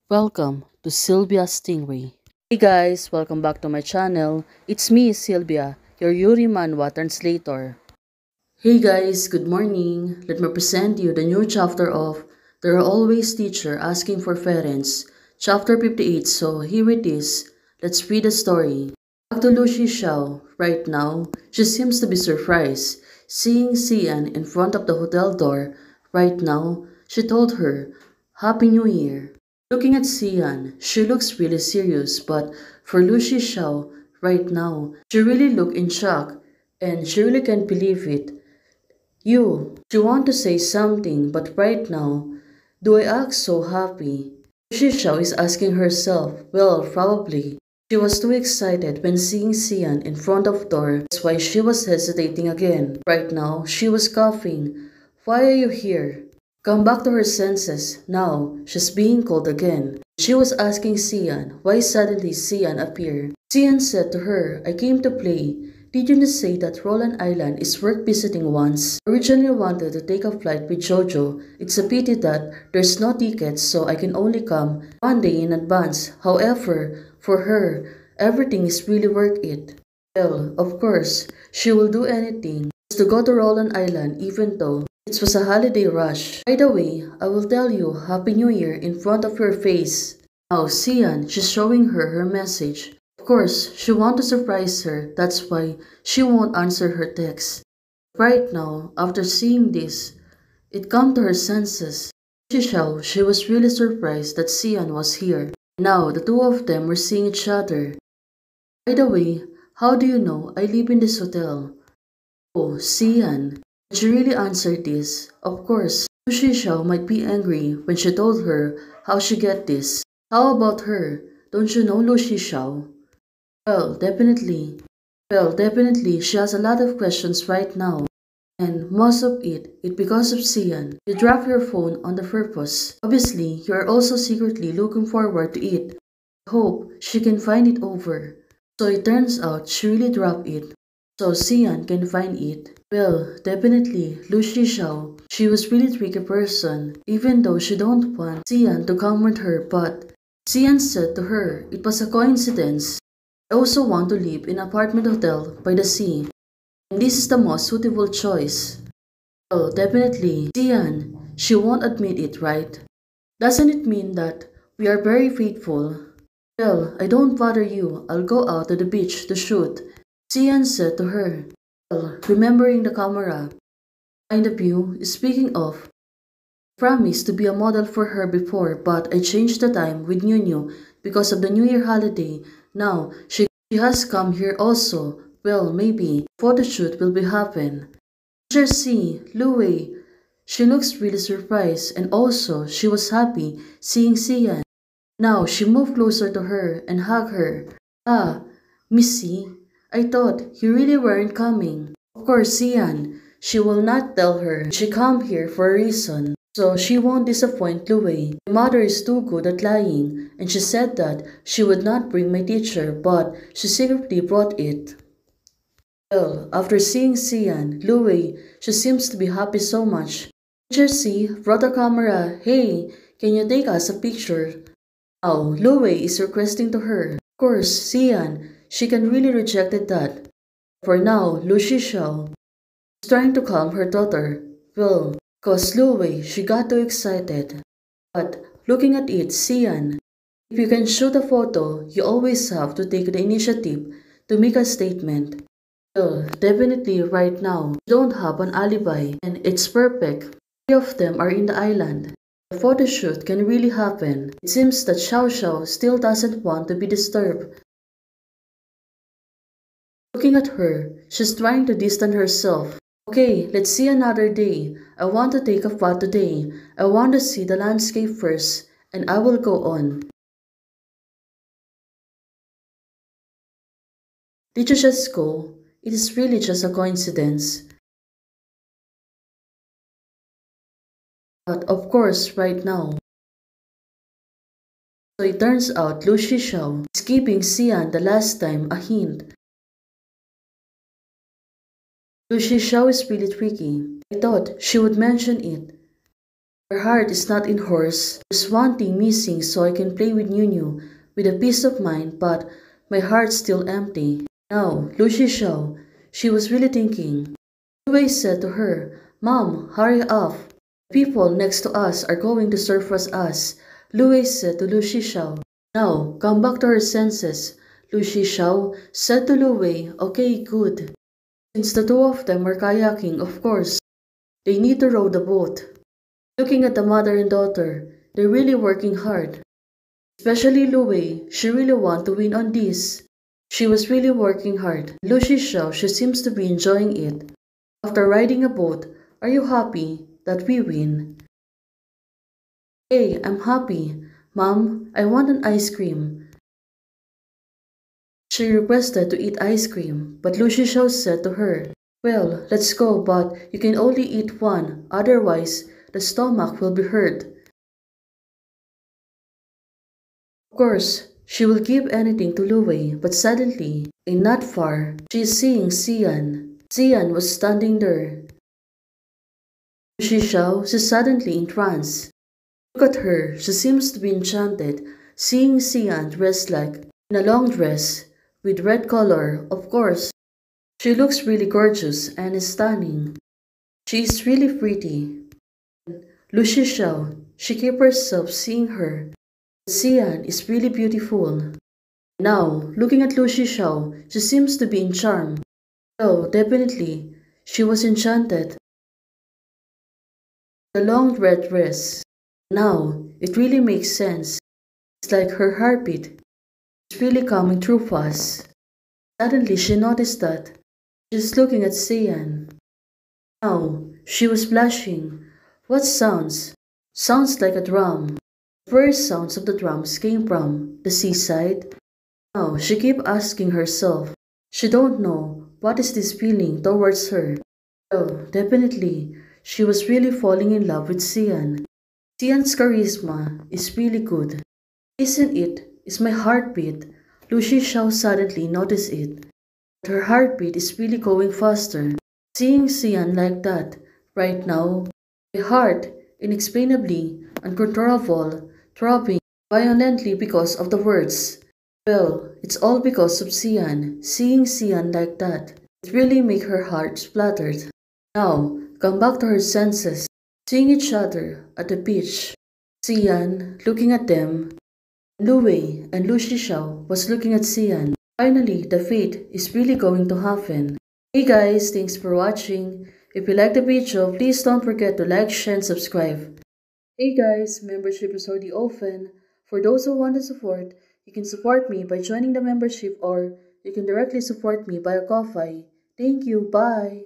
Welcome to Sylvia Stingray. Hey guys, welcome back to my channel. It's me, Sylvia, your Yuri Manhwa translator. Hey guys, good morning. Let me present you the new chapter of There Are Always Teacher Asking for Parents, chapter 58. So here it is. Let's read the story. Back to Lu Xiao. Right now, she seems to be surprised seeing Xian in front of the hotel door. Right now, she told her, Happy New Year. Looking at Xian, she looks really serious, but for Lu Xiao, right now, she really looked in shock, and she really can't believe it. She want to say something, but right now, do I act so happy? Xiao is asking herself, well, probably. She was too excited when seeing Xian in front of door, that's why she was hesitating again. Right now, she was coughing. Why are you here? Come back to her senses. Now, she's being called again. She was asking Xian why suddenly Xian appeared. Xian said to her, I came to play. Did you not say that Roland Island is worth visiting once? I originally wanted to take a flight with Jojo. It's a pity that there's no tickets, so I can only come one day in advance. However, for her, everything is really worth it. Well, of course, she will do anything just to go to Roland Island even though it was a holiday rush. By the way, I will tell you Happy New Year in front of your face. Now, Sian, she's showing her message. Of course, she want to surprise her, that's why she won't answer her text. Right now, after seeing this, it come to her senses. She was really surprised that Sian was here. Now, the two of them were seeing each other. By the way, how do you know I live in this hotel? Oh, Sian. Did she really answer this? Of course, Lu Xiao might be angry when she told her how she get this. How about her? Don't you know Lu Xiao? Well, definitely. Well, definitely, she has a lot of questions right now. And most of it because of Sian. You drop your phone on the purpose. Obviously, you are also secretly looking forward to it. I hope she can find it over. So it turns out she really dropped it. So Sian can find it. Well, definitely, Lu Xiao. She was really tricky person. Even though she don't want Sian to come with her, but Sian said to her it was a coincidence. I also want to live in an apartment hotel by the sea. And this is the most suitable choice. Well, definitely, Sian. She won't admit it, right? Doesn't it mean that we are very faithful? Well, I don't bother you. I'll go out to the beach to shoot. Sian said to her. Well, remembering the camera. Mind of you, speaking of, I promised to be a model for her before, but I changed the time with Nunu because of the New Year holiday. Now, she has come here also. Well, maybe, photo shoot will be happen. Teacher C, Louie. She looks really surprised and also she was happy seeing Sian. Now she moved closer to her and hugged her. Ah, Missy, I thought you really weren't coming. Of course, Sian. She will not tell her she come here for a reason. So she won't disappoint Louie. My mother is too good at lying, and she said that she would not bring my teacher, but she secretly brought it. Well, after seeing Sian, Louie, she seems to be happy so much. Teacher C brought a camera. Hey, can you take us a picture? Now, Louie is requesting to her. Of course, Sian, she can really rejected that. For now, Lu Xiao is trying to calm her daughter. Well, cause Louie, she got too excited. But looking at it, Sian, if you can shoot a photo, you always have to take the initiative to make a statement. Well, definitely right now, you don't have an alibi, and it's perfect. Three of them are in the island. The photo shoot can really happen. It seems that Xiao Xiao still doesn't want to be disturbed. Looking at her, she's trying to distance herself. Okay, let's see another day. I want to take a photo today. I want to see the landscape first, and I will go on. Did you just go? It is really just a coincidence. But of course, right now. So it turns out Lu Xiao is giving Xian the last time a hint. Lu Xiao is really tricky. I thought she would mention it. Her heart is not in horse. There's one thing missing so I can play with Nunu with a peace of mind, but my heart's still empty. Now, Lucy Xiao, she was really thinking. Wei said to her, Mom, hurry up. The people next to us are going to surprise us. Wei said to Lu Xiao. Now, come back to her senses. Lu Xiao said to Lu Wei, okay, good. Since the two of them were kayaking, of course, they need to row the boat. Looking at the mother and daughter, they're really working hard. Especially Lu Wei, she really want to win on this. She was really working hard. Lu Xiao, she seems to be enjoying it. After riding a boat, are you happy that we win? Hey, I'm happy. Mom, I want an ice cream. She requested to eat ice cream, but Lu Xiao said to her, well, let's go, but you can only eat one, otherwise the stomach will be hurt. Of course, she will give anything to Lu Wei, but suddenly, and not far, she is seeing Xian. Xian was standing there. Lu Xiao is suddenly in trance. Look at her, she seems to be enchanted, seeing Xian dressed like in a long dress with red color, of course. She looks really gorgeous and is stunning. She is really pretty. Lu Xiao, she kept herself seeing her. Xian is really beautiful. Now, looking at Lu Xiao, she seems to be in charm. So, definitely, she was enchanted. The long red dress. Now, it really makes sense. It's like her heartbeat is really coming through fast. Suddenly, she noticed that she's looking at Xian. Now, she was blushing. What sounds? Sounds like a drum. The first sounds of the drums came from the seaside. Now, she kept asking herself. She don't know what is this feeling towards her. So, definitely, she was really falling in love with Xian. Xian's charisma is really good. Isn't it? Is my heartbeat. Lu Xiao suddenly noticed it. Her heartbeat is really going faster. Seeing Xian like that, right now, my heart, inexplainably, uncontrollable, throbbing violently because of the words. Well, it's all because of Xian. Seeing Xian like that, it really make her heart splattered. Now, come back to her senses, seeing each other at the beach. Xian looking at them. Lu Wei and Lu Xiao was looking at Xian. Finally, the fate is really going to happen. Hey guys, thanks for watching. If you like the video, please don't forget to like, share, and subscribe. Hey guys, membership is already open. For those who want to support, you can support me by joining the membership or you can directly support me via Ko-Fi. Thank you, bye!